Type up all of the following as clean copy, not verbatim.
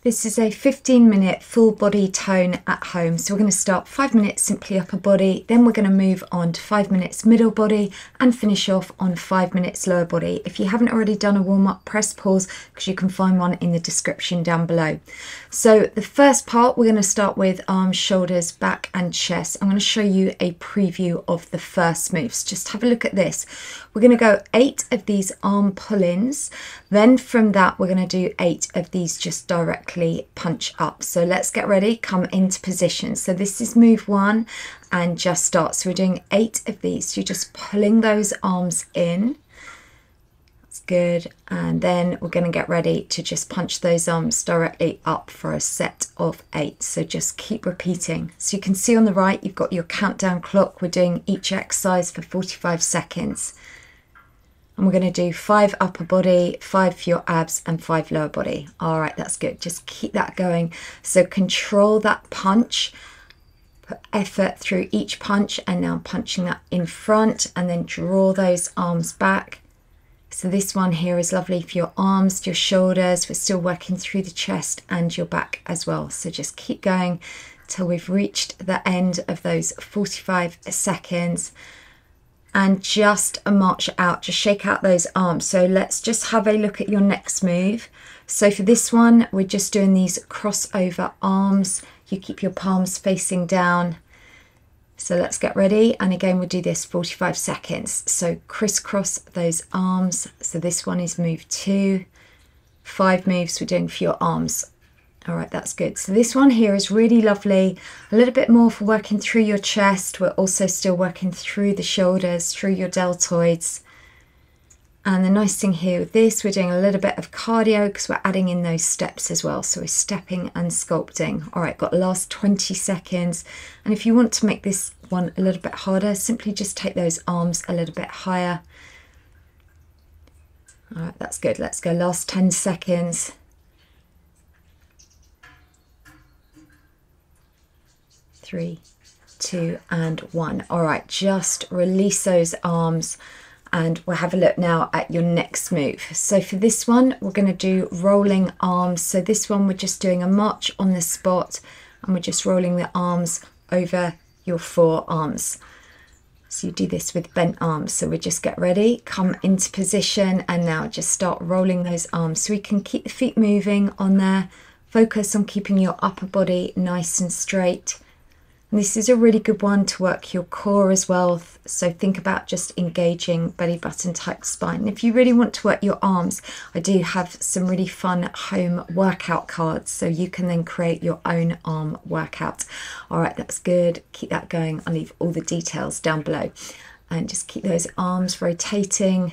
This is a 15-minute full body tone at home. So we're going to start 5 minutes simply upper body, then we're going to move on to 5 minutes middle body and finish off on 5 minutes lower body. If you haven't already done a warm-up, press pause because you can find one in the description down below. So the first part, we're going to start with arms, shoulders, back and chest. I'm going to show you a preview of the first moves. Just have a look at this. We're going to go 8 of these arm pull-ins. Then from that, we're going to do 8 of these just directly punch up. So let's get ready, come into position. So this is move 1 and just start. So we're doing 8 of these. So you're just pulling those arms in. That's good. And then we're going to get ready to just punch those arms directly up for a set of 8. So just keep repeating. So you can see on the right, you've got your countdown clock. We're doing each exercise for 45 seconds. And we're going to do 5 upper body, 5 for your abs and 5 lower body. All right, that's good. Just keep that going. So control that punch, put effort through each punch, and now punching that in front and then draw those arms back. So this one here is lovely for your arms, your shoulders. We're still working through the chest and your back as well. So just keep going till we've reached the end of those 45 seconds. And just a march out, just shake out those arms. So let's just have a look at your next move. So for this one, we're just doing these crossover arms. You keep your palms facing down. So let's get ready. And again, we'll do this 45 seconds. So crisscross those arms. So this one is move 2. 5 moves we're doing for your arms. All right, that's good. So this one here is really lovely. A little bit more for working through your chest. We're also still working through the shoulders, through your deltoids. And the nice thing here with this, we're doing a little bit of cardio because we're adding in those steps as well. So we're stepping and sculpting. All right, got the last 20 seconds. And if you want to make this one a little bit harder, simply just take those arms a little bit higher. All right, that's good. Let's go last 10 seconds. 3, 2 and 1. All right, just release those arms and we'll have a look now at your next move. So for this one, we're going to do rolling arms. So this one, we're just doing a march on the spot and we're just rolling the arms over your forearms. So you do this with bent arms. So we just get ready, come into position and now just start rolling those arms. So we can keep the feet moving on there. Focus on keeping your upper body nice and straight. And this is a really good one to work your core as well. So think about just engaging belly button type spine. And if you really want to work your arms, I do have some really fun home workout cards. So you can then create your own arm workout. All right, that's good. Keep that going. I'll leave all the details down below. And just keep those arms rotating.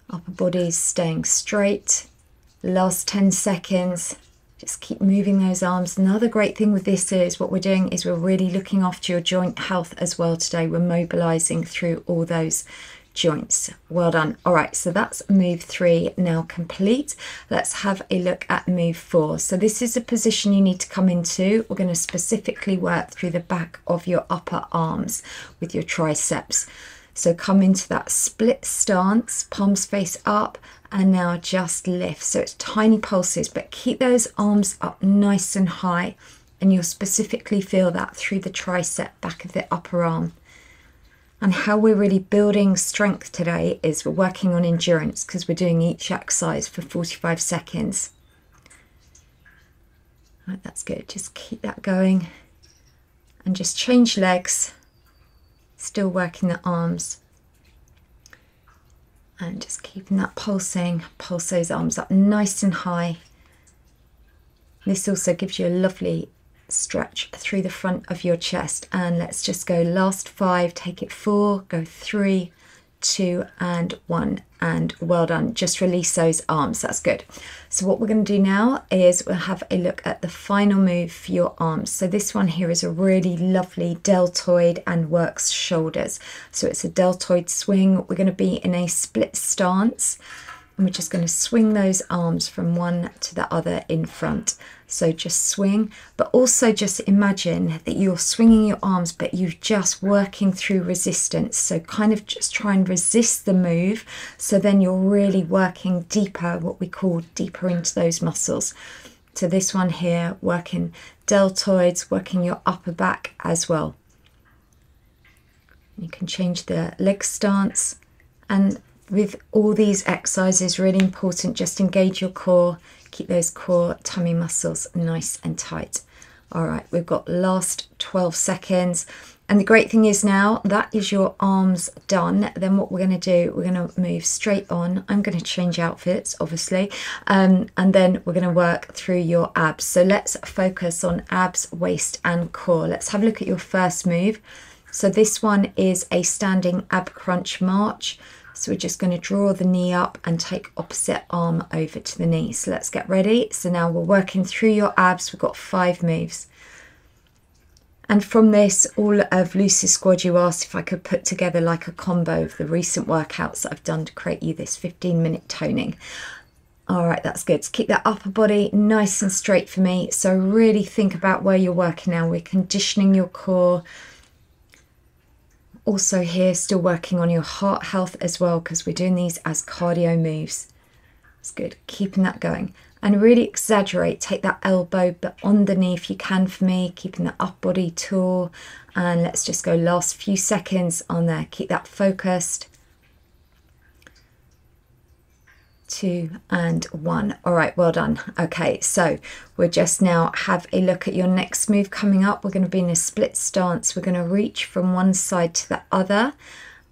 Upper body staying straight. Last 10 seconds. Just keep moving those arms. Another great thing with this is what we're doing is we're really looking after your joint health as well today. We're mobilizing through all those joints. Well done. All right, so that's move 3 now complete. Let's have a look at move 4. So this is a position you need to come into. We're going to specifically work through the back of your upper arms with your triceps. So come into that split stance, palms face up, and now just lift. So it's tiny pulses, but keep those arms up nice and high, and you'll specifically feel that through the tricep, back of the upper arm. And how we're really building strength today is we're working on endurance because we're doing each exercise for 45 seconds. Right, that's good. Just keep that going and just change legs. Still working the arms and just keeping that pulsing. Pulse those arms up nice and high. This also gives you a lovely stretch through the front of your chest. And let's just go last 5, take it 4, go 3, 2 and 1, and well done. Just release those arms. That's good. So what we're going to do now is we'll have a look at the final move for your arms. So this one here is a really lovely deltoid and works shoulders. So it's a deltoid swing. We're going to be in a split stance. And we're just going to swing those arms from one to the other in front. So just swing, but also just imagine that you're swinging your arms, but you're just working through resistance. So kind of just try and resist the move. So then you're really working deeper, what we call deeper into those muscles. So this one here, working deltoids, working your upper back as well. You can change the leg stance, and with all these exercises, really important, just engage your core, keep those core tummy muscles nice and tight. All right, we've got last 12 seconds. And the great thing is now that is your arms done. Then what we're going to do, we're going to move straight on. I'm going to change outfits, obviously, and then we're going to work through your abs. So let's focus on abs, waist and core. Let's have a look at your first move. So this one is a standing ab crunch march. So we're just going to draw the knee up and take opposite arm over to the knee. So let's get ready. So now we're working through your abs. We've got 5 moves. And from this, all of Lucy's squad, you asked if I could put together like a combo of the recent workouts that I've done to create you this 15-minute toning. All right, that's good. So keep that upper body nice and straight for me. So really think about where you're working now. We're conditioning your core. Also here, still working on your heart health as well, because we're doing these as cardio moves. It's good, keeping that going. And really exaggerate, take that elbow, but on the knee if you can for me, keeping the upper body taut. And let's just go last few seconds on there. Keep that focused. 2 and 1. All right, well done. Okay, so we'll just now have a look at your next move coming up. We're going to be in a split stance. We're going to reach from one side to the other,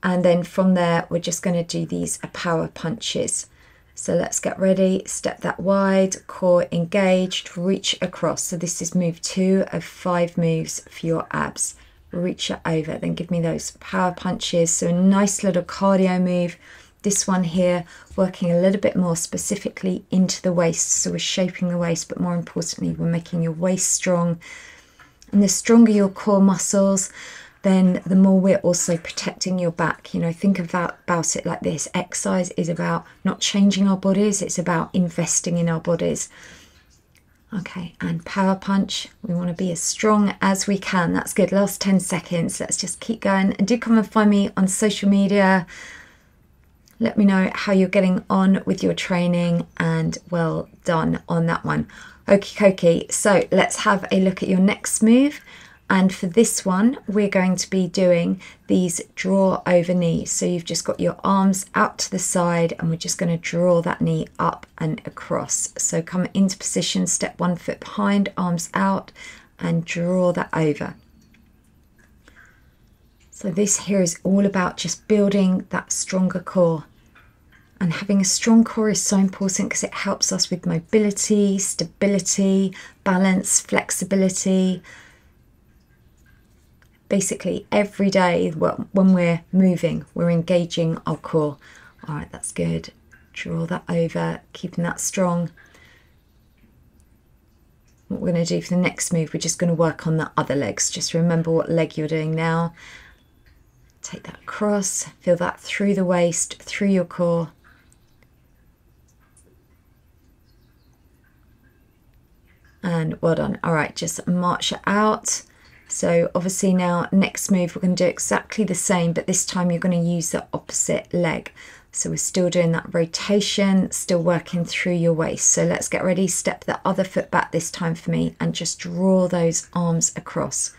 and then from there we're just going to do these power punches. So let's get ready. Step that wide, core engaged, reach across. So this is move 2 of 5 moves for your abs. Reach it over, then give me those power punches. So a nice little cardio move. This one here, working a little bit more specifically into the waist. So we're shaping the waist, but more importantly, we're making your waist strong. And the stronger your core muscles, then the more we're also protecting your back. You know, think about it like this. Exercise is about not changing our bodies, it's about investing in our bodies. Okay, and power punch. We want to be as strong as we can. That's good. Last 10 seconds. Let's just keep going. And do come and find me on social media. Let me know how you're getting on with your training, and well done on that one. Okie dokie. So let's have a look at your next move. And for this one, we're going to be doing these draw over knees. So you've just got your arms out to the side, and we're just going to draw that knee up and across. So come into position, step 1 foot behind, arms out, and draw that over. So this here is all about just building that stronger core. And having a strong core is so important because it helps us with mobility, stability, balance, flexibility. Basically, every day when we're moving, we're engaging our core. All right, that's good. Draw that over, keeping that strong. What we're going to do for the next move, we're just going to work on the other legs. Just remember what leg you're doing now. Take that across, feel that through the waist, through your core. And well done. All right, just march it out. So obviously now next move we're going to do exactly the same, but this time you're going to use the opposite leg. So we're still doing that rotation, still working through your waist. So let's get ready. Step the other foot back this time for me and just draw those arms across.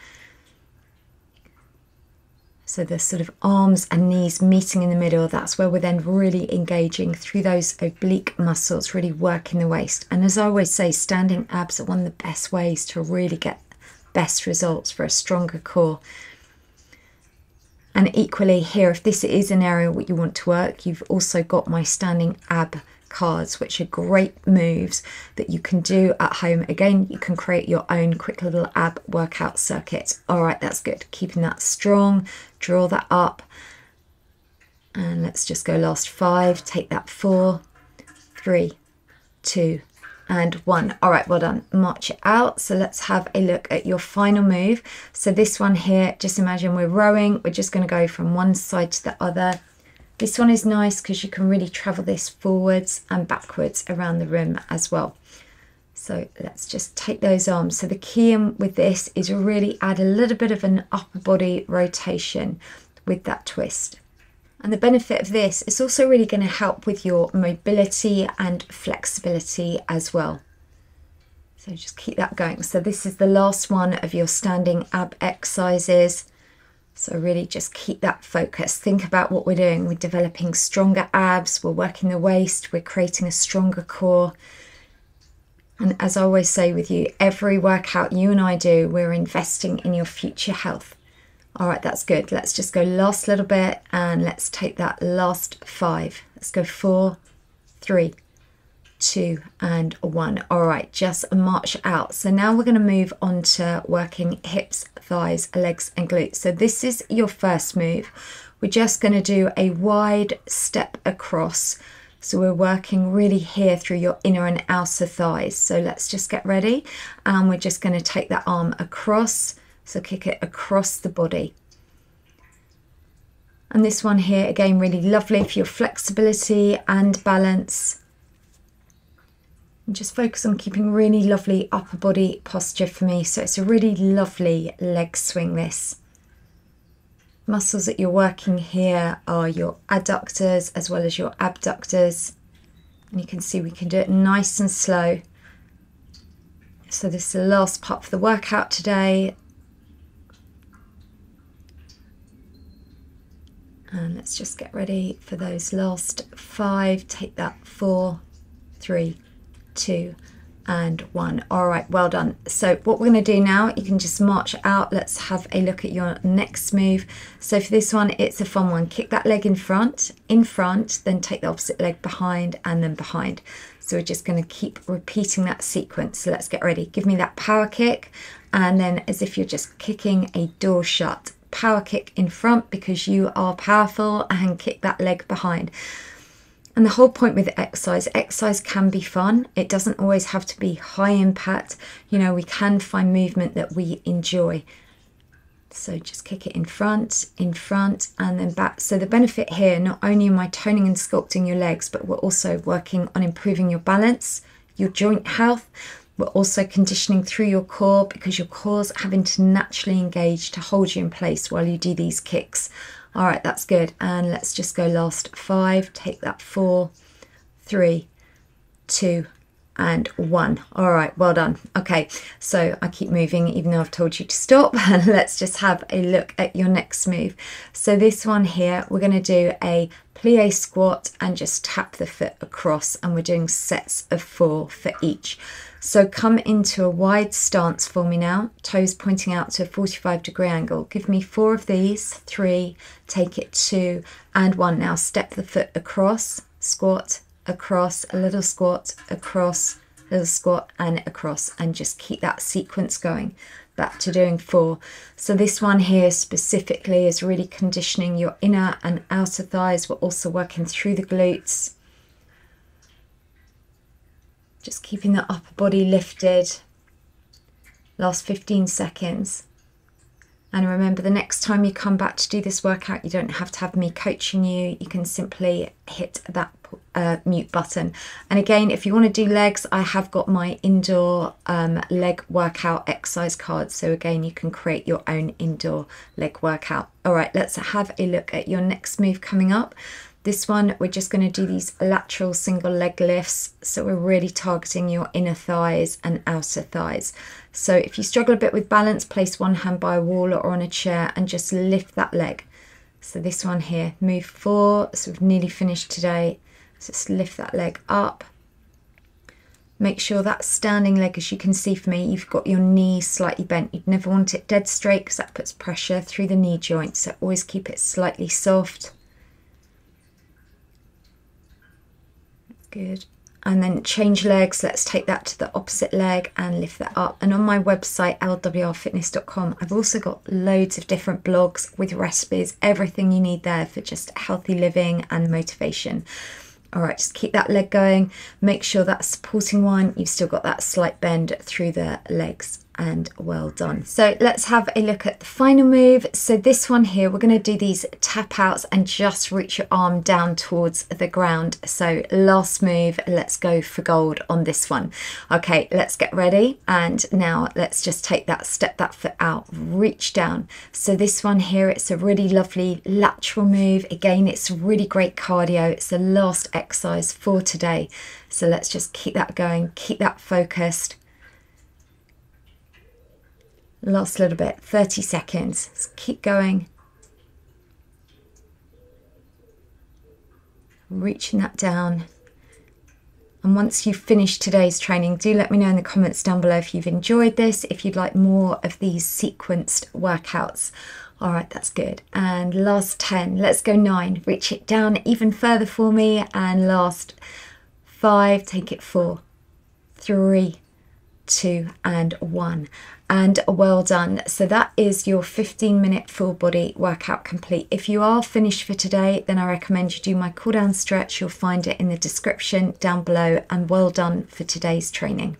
So the sort of arms and knees meeting in the middle, that's where we're then really engaging through those oblique muscles, really working the waist. And as I always say, standing abs are one of the best ways to really get best results for a stronger core. And equally here, if this is an area what you want to work, you've also got my standing ab cards, which are great moves that you can do at home. Again, you can create your own quick little ab workout circuit. All right, that's good. Keeping that strong, draw that up. And let's just go last 5. Take that 4, 3, 2, and 1. All right, well done. March it out. So let's have a look at your final move. So this one here, just imagine we're rowing. We're just going to go from one side to the other. This one is nice because you can really travel this forwards and backwards around the room as well. So let's just take those arms. So the key with this is really add a little bit of an upper body rotation with that twist. And the benefit of this is also really going to help with your mobility and flexibility as well. So just keep that going. So this is the last one of your standing ab exercises. So really just keep that focus. Think about what we're doing. We're developing stronger abs, we're working the waist, we're creating a stronger core. And as I always say with you, every workout you and I do, we're investing in your future health. All right, that's good. Let's just go last little bit and let's take that last 5. Let's go 4, 3, 2 and 1. All right, just march out. So now we're going to move on to working hips, thighs, legs and glutes. So this is your first move. We're just going to do a wide step across. So we're working really here through your inner and outer thighs. So let's just get ready and we're just going to take that arm across. So kick it across the body. And this one here, again, really lovely for your flexibility and balance. And just focus on keeping really lovely upper body posture for me. So it's a really lovely leg swing, this. Muscles that you're working here are your adductors as well as your abductors. And you can see we can do it nice and slow. So this is the last part for the workout today. And let's just get ready for those last 5. Take that 4, 3, 2 and 1. All right, well done. So what we're going to do now, you can just march out. Let's have a look at your next move. So for this one, it's a fun one. Kick that leg in front, then take the opposite leg behind and then behind. So we're just going to keep repeating that sequence. So let's get ready. Give me that power kick, and then as if you're just kicking a door shut. Power kick in front because you are powerful, and kick that leg behind. And the whole point with exercise can be fun. It doesn't always have to be high impact. You know, we can find movement that we enjoy. So just kick it in front, and then back. So the benefit here, not only am I toning and sculpting your legs, but we're also working on improving your balance, your joint health. We're also conditioning through your core because your core's having to naturally engage to hold you in place while you do these kicks. All right, that's good. And let's just go last 5. Take that 4, 3, 2 and 1. All right, well done. Okay, so I keep moving even though I've told you to stop. Let's just have a look at your next move. So this one here, we're going to do a plie squat and just tap the foot across, and we're doing sets of 4 for each. So come into a wide stance for me now, toes pointing out to a 45-degree angle. Give me 4 of these, 3, take it 2 and 1. Now step the foot across, squat, across, a little squat, across, a little squat and across, and just keep that sequence going. Back to doing 4. So this one here specifically is really conditioning your inner and outer thighs. We're also working through the glutes. Just keeping the upper body lifted. Last 15 seconds. And remember, the next time you come back to do this workout, you don't have to have me coaching you. You can simply hit that mute button. And again, if you want to do legs, I have got my indoor leg workout exercise card. So again, you can create your own indoor leg workout. All right, let's have a look at your next move coming up. This one, we're just going to do these lateral single leg lifts. So we're really targeting your inner thighs and outer thighs. So if you struggle a bit with balance, place one hand by a wall or on a chair and just lift that leg. So this one here, move 4. So we've nearly finished today. So just lift that leg up. Make sure that standing leg, as you can see for me, you've got your knees slightly bent. You'd never want it dead straight because that puts pressure through the knee joint. So always keep it slightly soft. Good. And then change legs. Let's take that to the opposite leg and lift that up. And on my website, lwrfitness.com, I've also got loads of different blogs with recipes, everything you need there for just healthy living and motivation. All right, just keep that leg going. Make sure that supporting one, you've still got that slight bend through the legs. and well done. So let's have a look at the final move. So this one here, we're going to do these tap outs and just reach your arm down towards the ground. So last move, let's go for gold on this one. Okay, let's get ready. And now let's just take that, step that foot out, reach down. So this one here, it's a really lovely lateral move. Again, it's really great cardio. It's the last exercise for today. So let's just keep that going, keep that focused. Last little bit, 30 seconds. Let's keep going. Reaching that down. And once you've finished today's training, do let me know in the comments down below if you've enjoyed this, if you'd like more of these sequenced workouts. All right, that's good. And last 10, let's go 9. Reach it down even further for me. And last 5, take it 4, 3, 2 and 1, and well done. So that is your 15-minute full body workout complete. If you are finished for today, then I recommend you do my cool down stretch. You'll find it in the description down below, and well done for today's training.